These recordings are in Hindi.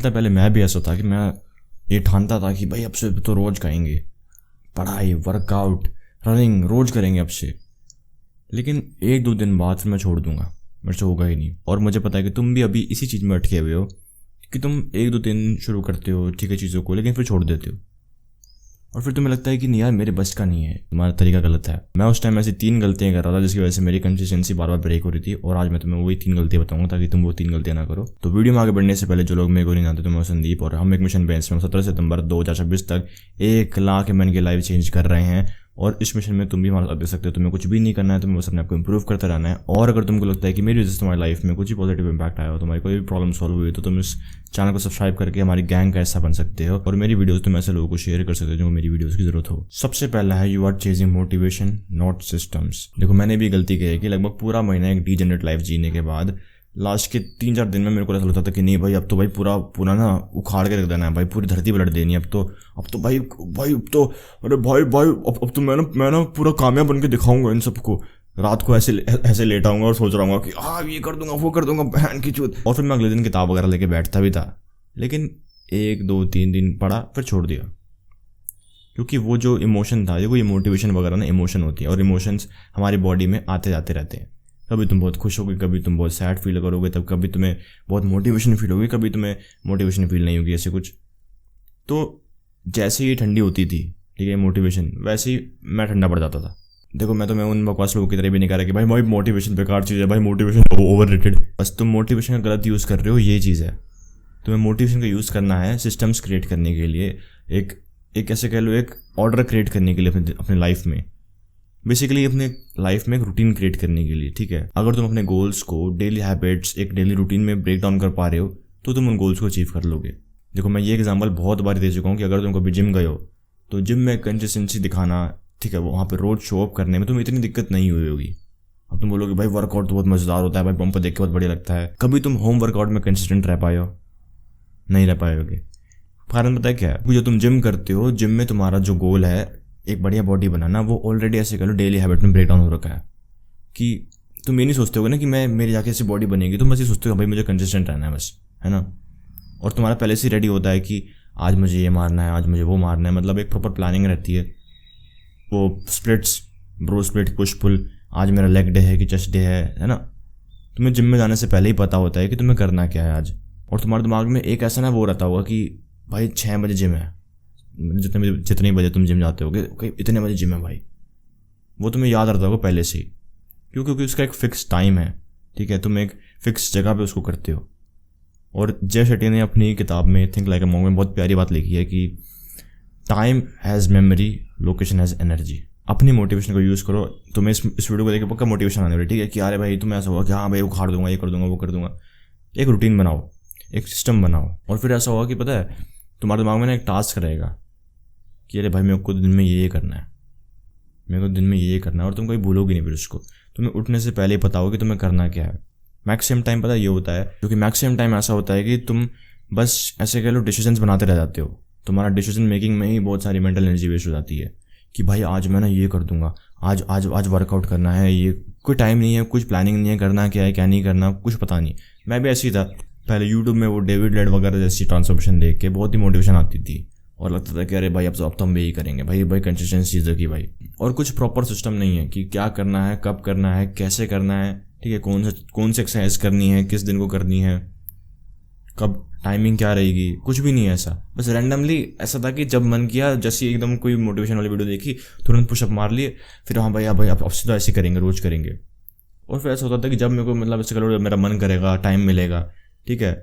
हफ्ता पहले मैं भी ऐसा था कि मैं ये ठानता था कि भाई अब से तो रोज़ खाएंगे, पढ़ाई, वर्कआउट, रनिंग रोज़ करेंगे अब से। लेकिन 1-2 दिन बाद फिर मैं छोड़ दूंगा, मेरे से होगा ही नहीं। और मुझे पता है कि तुम भी अभी इसी चीज़ में अटके हुए हो कि तुम 1-2 दिन शुरू करते हो ठीक है चीज़ों को, लेकिन फिर छोड़ देते हो। और फिर तुम्हें लगता है कि नहीं यार मेरे बस का नहीं है, तुम्हारा तरीका गलत है। मैं उस टाइम ऐसी 3 गलतियां कर रहा था जिसकी वजह से मेरी कंसिस्टेंसी बार बार ब्रेक हो रही थी। और आज मैं तुम्हें वही 3 गलतियां बताऊंगा ताकि तुम वो 3 गलतियां ना करो। तो वीडियो में आगे बढ़ने से पहले जो लोग मेरे को नहीं जानते, तो मैं संदीप और हम एक मिशन बेस में 17 सितंबर 2026 तक 1 लाख एमएन की लाइफ चेंज कर रहे हैं। और इस मिशन में तुम भी हमारे साथ दे सकते हो। तुम्हें कुछ भी नहीं करना है, तुम्हें बस अपने आप को इंप्रूव करते रहना है। और अगर तुमको लगता है कि मेरी वजह से तुम्हारी लाइफ में कुछ भी पॉजिटिव इंपैक्ट आया हो, तुम्हारी कोई भी प्रॉब्लम सॉल्व हुई, तो तुम इस चैनल को सब्सक्राइब करके हमारी गैंग का हिस्सा बन सकते हो। और मेरी वीडियोस तुम ऐसे लोगों को शेयर कर सकते हो जिनको मेरी वीडियोस की जरूरत हो। सबसे पहला है you are chasing motivation not systems. देखो मैंने भी गलती की है कि लगभग पूरा महीना एक डीजेनरेट लाइफ जीने के बाद लास्ट के 3-4 दिन में मेरे को ऐसा लगता था कि नहीं भाई अब तो भाई पूरा ना उखाड़ के रख देना है भाई, पूरी धरती पलट देनी है अब तो भाई अब तो अरे भाई अब तो मैं ना पूरा कामयाब बन के दिखाऊंगा इन सबको। रात को ऐसे लेट आऊंगा और सोच रहा हूँ कि हाँ ये कर दूंगा वो कर दूंगा बहन की चूत। और फिर मैं अगले दिन किताब वगैरह लेके बैठता भी था, लेकिन 1-2-3 दिन पढ़ा फिर छोड़ दिया। क्योंकि वो जो इमोशन था, वो मोटिवेशन वगैरह ना इमोशन होती है और इमोशंस हमारी बॉडी में आते जाते रहते हैं। कभी तुम बहुत खुश होगे, कभी तुम बहुत सैड फील करोगे, तब कभी तुम्हें बहुत मोटिवेशन फील होगी, कभी तुम्हें मोटिवेशन फील नहीं होगी, ऐसे कुछ। तो जैसे ही ठंडी होती थी ठीक है मोटिवेशन, वैसे ही मैं ठंडा पड़ जाता था। देखो मैं उन बकवास लोगों की तरह भी नहीं कह रहा कि भाई मोटिवेशन बेकार चीज़ है, भाई मोटिवेशन ओवररेटेड। बस तुम मोटिवेशन का गलत यूज़ कर रहे हो, ये चीज़ है। तुम्हें मोटिवेशन का यूज़ करना है सिस्टम्स क्रिएट करने के लिए, एक ऐसे कह लो एक ऑर्डर क्रिएट करने के लिए अपने लाइफ में, बेसिकली अपने लाइफ में एक रूटीन क्रिएट करने के लिए। ठीक है, अगर तुम अपने गोल्स को डेली हैबिट्स एक डेली रूटीन में ब्रेक डाउन कर पा रहे हो तो तुम उन गोल्स को अचीव कर लोगे। देखो मैं ये एग्जांपल बहुत बार दे चुका हूँ कि अगर तुम कभी जिम गए हो तो जिम में कंसिस्टेंसी दिखाना, ठीक है, वहाँ पे रोज शो अप करने में तुम्हें इतनी दिक्कत नहीं हुई होगी। अब तुम बोलोगे भाई वर्कआउट तो बहुत मजेदार होता है, भाई पंप देख के बहुत बढ़िया लगता है। कभी तुम होम वर्कआउट में कंसिस्टेंट रह पाए हो? नहीं रह पाए होगे। कारण पता है क्या है, जो तुम जिम करते हो, जिम में तुम्हारा जो गोल है एक बढ़िया बॉडी बनाना, वो ऑलरेडी ऐसे कह लो डेली हैबिट में ब्रेक डाउन हो रखा है। कि तुम ये नहीं सोचते हो ना कि मेरी जाके ऐसी बॉडी बनेगी, तुम बस ये सोचते हो भाई मुझे कंसिस्टेंट रहना है बस, है ना। और तुम्हारा पहले से रेडी होता है कि आज मुझे ये मारना है, आज मुझे वो मारना है, मतलब एक प्रॉपर प्लानिंग रहती है। वो splits, bro split, push pull, आज मेरा लेग डे है कि चेस्ट डे है ना। तुम्हें जिम में जाने से पहले ही पता होता है कि तुम्हें करना क्या है आज। और तुम्हारे दिमाग में एक ऐसा ना वो रहता होगा कि भाई 6 बजे जिम है, जितने बजे तुम जिम जाते होगे इतने बजे जिम है भाई, वो तुम्हें याद रहता होगा पहले से ही। क्योंकि उसका एक फिक्स टाइम है, ठीक है, तुम एक फिक्स जगह पे उसको करते हो। और जय शेट्टी ने अपनी किताब में थिंक लाइक अ मॉन्क में बहुत प्यारी बात लिखी है कि time has memory, location has energy. अपनी मोटिवेशन को यूज़ करो। तुम्हें इस वीडियो को देखे पक्का मोटिवेशन आने वाली, ठीक है, कि अरे भाई तुम्हें ऐसा होगा कि हाँ भाई उखाड़ दूंगा, ये कर दूंगा, वो कर दूंगा। एक रूटीन बनाओ, एक सिस्टम बनाओ, और फिर ऐसा होगा कि पता है तुम्हारे दिमाग में ना एक टास्क रहेगा कि अरे भाई मेरे को दिन में ये करना है, मेरे को दिन में ये करना है। और तुम कभी भूलोगे नहीं फिर उसको। तुम्हें उठने से पहले ही पता हो कि तुम्हें करना क्या है। मैक्सिमम टाइम पता ये होता है, क्योंकि मैक्सिमम टाइम ऐसा होता है कि तुम बस ऐसे कह लो डिसीजंस बनाते रह जाते हो। तुम्हारा डिसीजन मेकिंग में ही बहुत सारी मेंटल एनर्जी वेस्ट हो जाती है कि भाई आज मैं ना ये कर दूंगा, आज वर्कआउट करना है, ये कोई टाइम नहीं है, कुछ प्लानिंग नहीं है, करना क्या है क्या नहीं करना कुछ पता नहीं। मैं भी ऐसी था पहले, यूट्यूब में वो डेविड लेड वगैरह जैसी ट्रांसफॉर्मेशन देख के बहुत ही मोटिवेशन आती थी और लगता था कि अरे भाई अब तो हम भी यही करेंगे, भाई कंसिस्टेंसी चीज़ों की भाई। और कुछ प्रॉपर सिस्टम नहीं है कि क्या करना है, कब करना है, कैसे करना है, ठीक है, कौन सी एक्सरसाइज करनी है, किस दिन को करनी है, कब टाइमिंग क्या रहेगी, कुछ भी नहीं है ऐसा। बस रैंडमली ऐसा था कि जब मन किया, जैसे एकदम कोई मोटिवेशन वाली वीडियो देखी तुरंत पुशअप मार लिए, फिर हाँ भाई अब से तो ऐसे करेंगे, रोज करेंगे। और फिर ऐसा होता था कि जब मेरे को मतलब ऐसे करो मेरा मन करेगा, टाइम मिलेगा, ठीक है।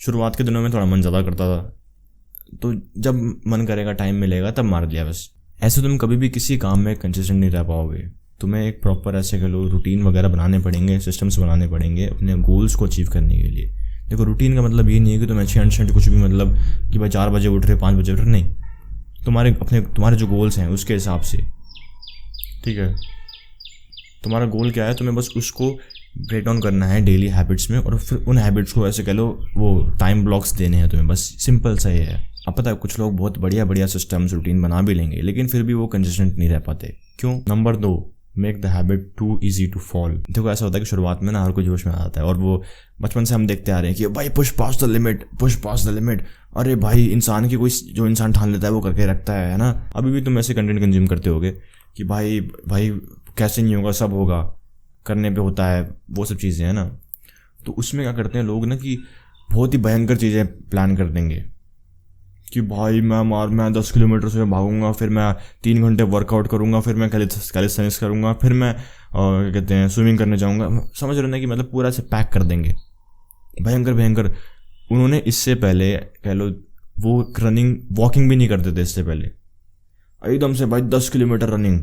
शुरुआत के दिनों में थोड़ा मन ज़्यादा करता था, तो जब मन करेगा, टाइम मिलेगा, तब मार दिया बस। ऐसे तुम कभी भी किसी काम में कंसिस्टेंट नहीं रह पाओगे। तुम्हें एक प्रॉपर ऐसे कह लो रूटीन वगैरह बनाने पड़ेंगे, सिस्टम्स बनाने पड़ेंगे अपने गोल्स को अचीव करने के लिए। देखो रूटीन का मतलब ये नहीं है कि तुम अच्छी अंशंट कुछ भी मतलब कि भाई 4 बजे उठ रहे, 5 बजे उठ रहे, नहीं। तुम्हारे जो गोल्स हैं उसके हिसाब से, ठीक है, तुम्हारा गोल क्या है, तुम्हें बस उसको ब्रेक डाउन करना है डेली हैबिट्स में। और फिर उन हैबिट्स को ऐसे कह लो वो टाइम ब्लॉक्स देने हैं तुम्हें, बस सिंपल सा ये है। अब पता है कुछ लोग बहुत बढ़िया सिस्टम्स रूटीन बना भी लेंगे, लेकिन फिर भी वो कंसिस्टेंट नहीं रह पाते। क्यों? Number 2, make the habit too easy to fall. देखो ऐसा होता है कि शुरुआत में ना हर कोई जोश में आता है, और वो बचपन से हम देखते आ रहे हैं कि भाई push pass the limit, push pass the limit. अरे भाई इंसान की कोई जो इंसान ठान लेता है वो करके रखता है ना। अभी भी तुम ऐसे कंटेंट कंज्यूम करते होगे कि भाई भाई कैसे नहीं होगा, सब होगा, करने पे होता है, वो सब चीज़ें हैं ना। तो उसमें क्या करते हैं लोग ना कि बहुत ही भयंकर चीज़ें प्लान कर देंगे कि भाई मैं 10 किलोमीटर से भागूंगा, फिर मैं 3 घंटे वर्कआउट करूंगा, फिर मैं कैलिस्थेनिक्स करूंगा, फिर मैं क्या कहते हैं स्विमिंग करने जाऊंगा। समझ रहे हो ना कि मतलब पूरा से पैक कर देंगे, भयंकर भयंकर। उन्होंने इससे पहले कह लो वो रनिंग वॉकिंग भी नहीं करते थे इससे पहले, एकदम से भाई 10 किलोमीटर रनिंग,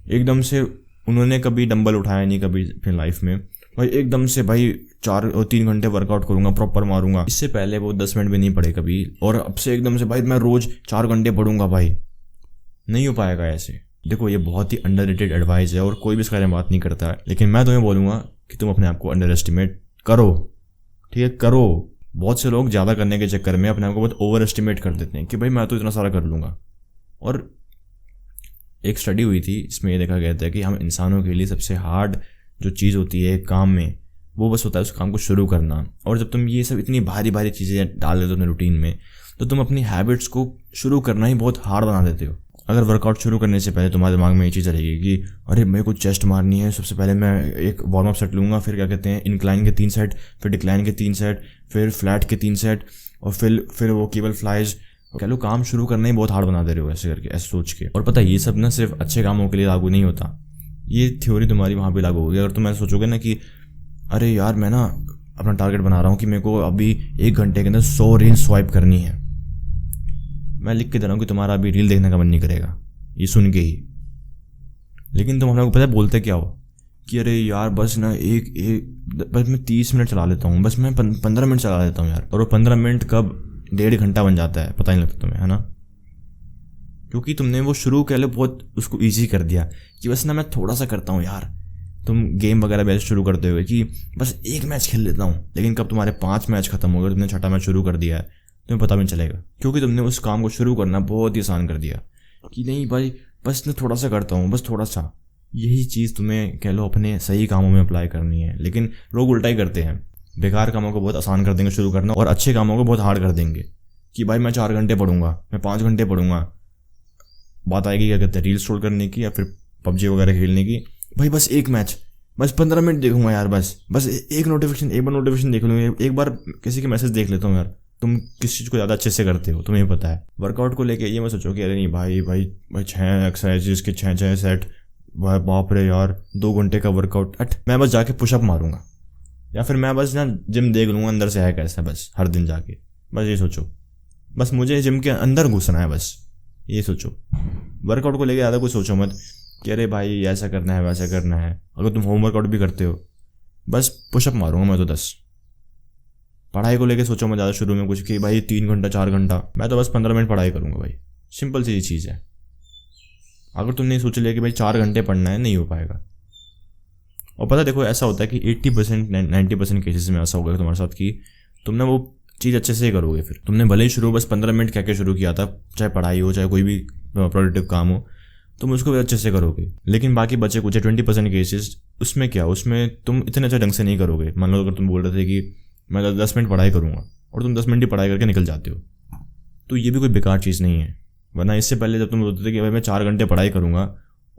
एकदम से उन्होंने कभी डंबल उठाया नहीं कभी अपनी लाइफ में, भाई एकदम से भाई 3 घंटे वर्कआउट करूंगा, प्रॉपर मारूंगा। इससे पहले वो 10 मिनट भी नहीं पढ़े कभी, और अब से एकदम से भाई मैं रोज 4 घंटे पढ़ूंगा। भाई नहीं हो पाएगा ऐसे। देखो ये बहुत ही अंडररेटेड एडवाइस है और कोई भी इसके बारे में बात नहीं करता है, लेकिन मैं तुम्हें बोलूँगा कि तुम अपने आप को अंडर एस्टिमेट करो, ठीक है, करो। बहुत से लोग ज़्यादा करने के चक्कर में अपने आप को बहुत ओवर एस्टिमेट कर देते हैं कि भाई मैं तो इतना सारा कर लूँगा। और एक स्टडी हुई थी, इसमें ये देखा गया था कि हम इंसानों के लिए सबसे हार्ड जो चीज़ होती है काम में, वो बस होता है उस काम को शुरू करना। और जब तुम ये सब इतनी भारी भारी चीज़ें डाल देते हो अपने रूटीन में, तो तुम अपनी हैबिट्स को शुरू करना ही बहुत हार्ड बना देते हो। अगर वर्कआउट शुरू करने से पहले तुम्हारे दिमाग में ये चीज़ रहेगी कि अरे मेरे को चेस्ट मारनी है, सबसे पहले मैं एक वार्म अप सेट लूँगा, फिर क्या कहते हैं इंक्लाइन के 3 सेट, फिर डिक्लाइन के 3 सेट, फिर फ्लैट के 3 सेट, और फिर वो केबल फ्लाइज। कह लो काम शुरू करना ही बहुत हार्ड बना दे रहे हो ऐसे करके, ऐसे सोच के। और पता है ये सब ना सिर्फ अच्छे कामों के लिए लागू नहीं होता, ये थ्योरी तुम्हारी वहाँ पे लागू होगी। अगर तुम ऐसा सोचोगे ना कि अरे यार मैं ना अपना टारगेट बना रहा हूँ कि मेरे को अभी 1 घंटे के अंदर 100 रील स्वाइप करनी है, मैं लिख के दे रहा हूँ कि तुम्हारा अभी रील देखने का मन नहीं करेगा ये सुन के ही, लेकिन तुम हम लोग पता है बोलते क्या हो कि अरे यार बस ना बस मैं 30 मिनट चला लेता हूँ, बस मैं 15 मिनट चला लेता हूँ यार। और वो 15 मिनट कब 1.5 घंटा बन जाता है पता नहीं लगता तुम्हें, है ना। क्योंकि तुमने वो शुरू कर लो बहुत उसको ईजी कर दिया कि बस ना मैं थोड़ा सा करता हूँ यार। तुम गेम वगैरह भी शुरू करते हुए कि बस 1 मैच खेल लेता हूँ, लेकिन कब तुम्हारे 5 मैच खत्म हो गए, तुमने 6ठा मैच शुरू कर दिया है, तुम्हें पता भी नहीं चलेगा, क्योंकि तुमने उस काम को शुरू करना बहुत ही आसान कर दिया कि नहीं भाई बस मैं थोड़ा सा करता हूँ, बस थोड़ा सा। यही चीज़ तुम्हें कह लो अपने सही कामों में अप्लाई करनी है, लेकिन लोग उल्टा ही करते हैं, बेकार कामों को बहुत आसान कर देंगे शुरू करना, और अच्छे कामों को बहुत हार्ड कर देंगे कि भाई मैं 4 घंटे पढ़ूंगा, मैं 5 घंटे पढ़ूंगा। बात आएगी क्या कहते हैं रील स्क्रॉल करने की या फिर पबजी वगैरह खेलने की, भाई बस 1 मैच, बस 15 मिनट देखूंगा यार, बस एक बार नोटिफिकेशन देख लूँगा, एक बार किसी के मैसेज देख लेता हूँ यार। तुम किस चीज़ को ज़्यादा अच्छे से करते हो तुम्हें पता है। वर्कआउट को लेके ये मत सोचो कि अरे नहीं भाई 6 एक्सरसाइजेस के 6 सेट, भाई बाप रे यार 2 घंटे का वर्कआउट, मैं बस जाके पुशअप मारूंगा, या फिर मैं बस ना जिम देख लूँगा अंदर से है कैसा, बस हर दिन जाके, बस ये सोचो, बस मुझे जिम के अंदर घुसना है, बस ये सोचो। वर्कआउट को लेके ज़्यादा कुछ सोचो मत कि अरे भाई ऐसा करना है वैसा करना है। अगर तुम होम वर्कआउट भी करते हो, बस पुशअप मारूंगा मैं तो 10। पढ़ाई को लेके सोचो मत ज़्यादा शुरू में कुछ कि भाई 3 घंटा 4 घंटा, मैं तो बस 15 मिनट पढ़ाई करूँगा भाई, सिंपल सी चीज़ है। अगर तुमने सोच लिया कि भाई 4 घंटे पढ़ना है, नहीं हो पाएगा। और पता देखो ऐसा होता है कि 80% 90% केसेस में ऐसा होगा तुम्हारे साथ कि तुमने वो चीज़ अच्छे से करोगे, फिर तुमने भले ही शुरू बस 15 मिनट कह के शुरू किया था, चाहे पढ़ाई हो चाहे कोई भी प्रोडक्टिव काम हो, तुम उसको भी अच्छे से करोगे। लेकिन बाकी बचे कुछ 20% केसेस, उसमें क्या, उसमें तुम इतने अच्छे ढंग से नहीं करोगे। मान लो अगर तुम बोल रहे थे कि मैं 10 मिनट पढ़ाई करूँगा और तुम 10 मिनट ही पढ़ाई करके निकल जाते हो, तो ये भी कोई बेकार चीज़ नहीं है। वरना इससे पहले जब तुम बोलते थे कि भाई मैं 4 घंटे पढ़ाई करूँगा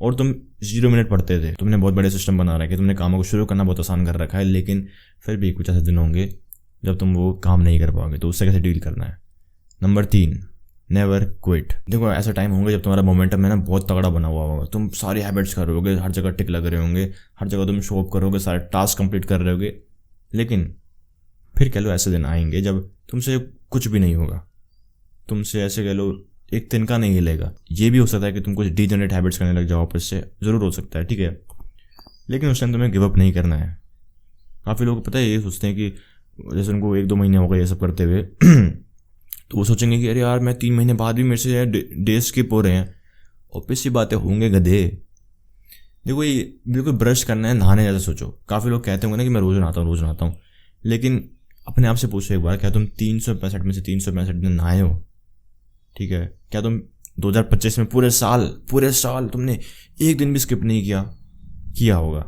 और तुम 0 मिनट पढ़ते थे, तुमने बहुत बड़े सिस्टम बना रखा है, तुमने कामों को शुरू करना बहुत आसान कर रखा है, लेकिन फिर भी कुछ ऐसे दिन होंगे जब तुम वो काम नहीं कर पाओगे, तो उससे कैसे डील करना है। Number 3, never quit. देखो ऐसा टाइम होंगे जब तुम्हारा मोमेंटम है ना बहुत तगड़ा बना हुआ होगा, तुम सारी हैबिट्स करोगे, हर जगह टिक लग रहे होंगे, हर जगह तुम शो अप करोगे, सारे टास्क कंप्लीट कर रहे होगे, लेकिन फिर कह लो ऐसे दिन आएंगे जब तुमसे कुछ भी नहीं होगा, तुमसे ऐसे कह लो एक तिनका नहीं हिलेगा। ये भी हो सकता है कि तुम कुछ डीजेनरेट हैबिट्स करने लग जाओ वापस से, ज़रूर हो सकता है, ठीक है, लेकिन उस टाइम तुम्हें गिव अप नहीं करना है। काफ़ी लोग पता है ये सोचते हैं कि जैसे उनको 1-2 महीने हो गए ये सब करते हुए तो वो सोचेंगे कि अरे यार मैं 3 महीने बाद भी मेरे से डे स्किप हो रहे हैं, ऑब्वियस सी बातें होंगे गधे। देखो ये बिल्कुल ब्रश करना है, नहाने जैसा सोचो। काफ़ी लोग कहते होंगे ना कि मैं रोज़ नहाता हूँ, लेकिन अपने आप से पूछो एक बार, क्या तुम 365 में से 365 दिन नहाए हो? ठीक है, क्या तुम 2025 में पूरे साल तुमने एक दिन भी स्किप नहीं किया? किया होगा।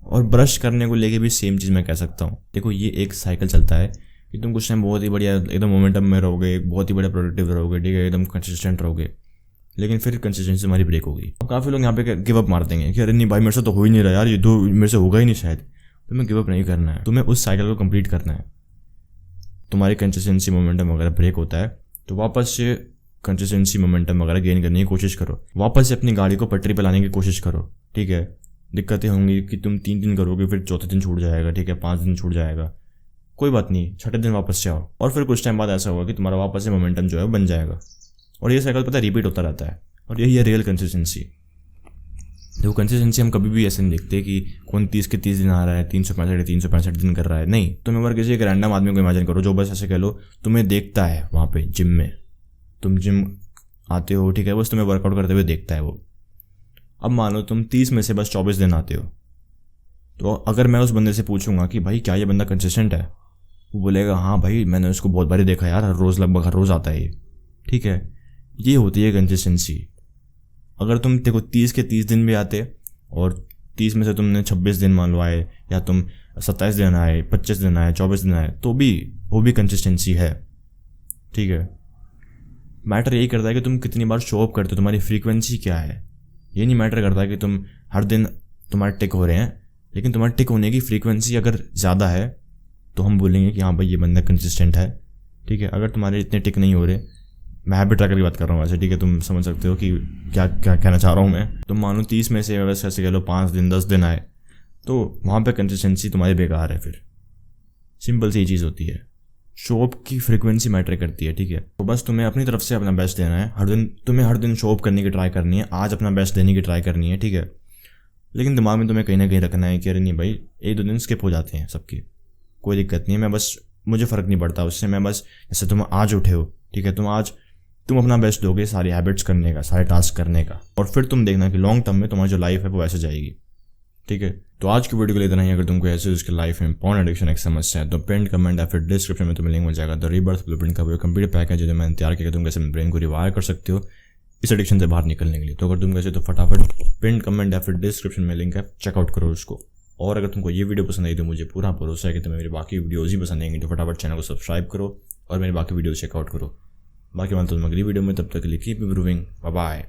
और ब्रश करने को लेके भी सेम चीज़ मैं कह सकता हूँ। देखो ये एक साइकिल चलता है कि तुम कुछ टाइम बहुत ही बढ़िया एकदम मोमेंटम में रहोगे, बहुत ही बढ़िया प्रोडक्टिव रहोगे, ठीक है, एकदम कंसिस्टेंट रहोगे, लेकिन फिर कंसिस्टेंसी हमारी ब्रेक होगी। अब काफ़ी लोग यहाँ पे गिव अप मार देंगे कि अरे नहीं भाई मेरे से तो हो ही नहीं रहा यार, ये तो मेरे से होगा ही नहीं शायद। तुम्हें गिव अप नहीं करना है, तुम्हें उस साइकिल को कंप्लीट करना है। तुम्हारी कंसिस्टेंसी मोमेंटम वगैरह ब्रेक होता है तो वापस से कंसिस्टेंसी मोमेंटम वगैरह गेन करने की कोशिश करो, वापस से अपनी गाड़ी को पटरी पर लाने की कोशिश करो, ठीक है। दिक्कतें होंगी कि तुम 3 दिन करोगे, फिर चौथे दिन छूट जाएगा, ठीक है, 5 दिन छूट जाएगा, कोई बात नहीं, छठे दिन वापस से आओ और फिर कुछ टाइम बाद ऐसा होगा कि तुम्हारा वापस से मोमेंटम जो है बन जाएगा। और ये साइकिल पता है रिपीट होता रहता है, और यही है रियल कंसिस्टेंसी। देखो कंसिस्टेंसी हम कभी भी ऐसे नहीं देखते कि कौन 30 के 30 दिन आ रहा है, 365 दिन कर रहा है। नहीं, तुम एक बार किसी एक रैंडम आदमी को इमेजिन करो जो बस ऐसे कह लो तुम्हें देखता है वहाँ पे जिम में, तुम जिम आते हो, ठीक है, बस तुम्हें वर्कआउट करते हुए देखता है वो। अब मान लो तुम 30 में से बस 24 दिन आते हो, तो अगर मैं उस बंदे से पूछूंगा कि भाई क्या ये बंदा कंसिस्टेंट है, वो बोलेगा हाँ भाई मैंने उसको बहुत बारी देखा यार, हर रोज़ लगभग हर रोज़ आता है ये, ठीक है। ये होती है कंसिस्टेंसी। अगर तुम देखो 30 के 30 दिन भी आते और 30 में से तुमने 26 दिन मान लो आए, या तुम 27 दिन आए, 25 दिन आए, 24 दिन आए, तो भी वो भी कंसिस्टेंसी है, ठीक है। मैटर यही करता है कि तुम कितनी बार शो अप करते हो, तुम्हारी फ्रीक्वेंसी क्या है। ये नहीं मैटर करता कि तुम हर दिन तुम्हारे टिक हो रहे हैं, लेकिन तुम्हारे टिक होने की फ्रीक्वेंसी अगर ज़्यादा है तो हम बोलेंगे कि हाँ भाई ये बंदा कंसिस्टेंट है, ठीक है। अगर तुम्हारे इतने टिक नहीं हो रहे, मैं हैबिट ट्रैकर की बात कर रहा हूँ वैसे, ठीक है, तुम समझ सकते हो कि क्या क्या कहना चाह रहा हूँ मैं। तुम मानो 30 में से वैसे ऐसे कह लो 5 दिन 10 दिन आए, तो वहाँ पे कंसिस्टेंसी तुम्हारी बेकार है। फिर सिंपल सी चीज़ होती है, शो अप की फ्रीक्वेंसी मैटर करती है, ठीक है। तो बस तुम्हें अपनी तरफ से अपना बेस्ट देना है, तुम्हें हर दिन शो अप करने की ट्राई करनी है, आज अपना बेस्ट देने की ट्राई करनी है, ठीक है। लेकिन दिमाग में तुम्हें कहीं ना कहीं रखना है कि अरे नहीं भाई 1-2 दिन स्किप हो जाते हैं सबके, कोई दिक्कत नहीं है, मुझे फ़र्क नहीं पड़ता उससे। मैं बस जैसे तुम आज उठे हो, ठीक है, तुम अपना बेस्ट दोगे सारी हैबिट्स करने का, सारे टास्क करने का, और फिर तुम देखना कि लॉन्ग टर्म में तुम्हारी जो लाइफ है वो ऐसे जाएगी, ठीक है। तो आज की वीडियो के लिए इतना ही। अगर तुमको ऐसे उसकी लाइफ में पॉर्न एडिक्शन एक समस्या है तो पिन कमेंट या फिर डिस्क्रिप्शन में तुम्हें लिंक मिल जाएगा। द रीबर्थ ब्लूप्रिंट का वो कंप्लीट पैक है जो मैंने तैयार किया, तुम कैसे ब्रेन को रिवायर कर सकते हो इस एडिक्शन से बाहर निकलने के लिए। तो अगर तुम कैसे तो फटाफट पिन कमेंट या फिर डिस्क्रिप्शन में लिंक है, चेकआउट करो उसको। और अगर तुमको ये वीडियो पसंद आई तो मुझे पूरा भरोसा है कि तुम्हें मेरी बाकी वीडियोज़ ही पसंद आएंगी, तो फटाफट चैनल को सब्सक्राइब करो और मेरी बाकी वीडियो चेकआउट करो। बाकी मैं तुम्हें अगली वीडियो में, तब तक के लिए कीप इम्प्रूविंग, बाय बाय।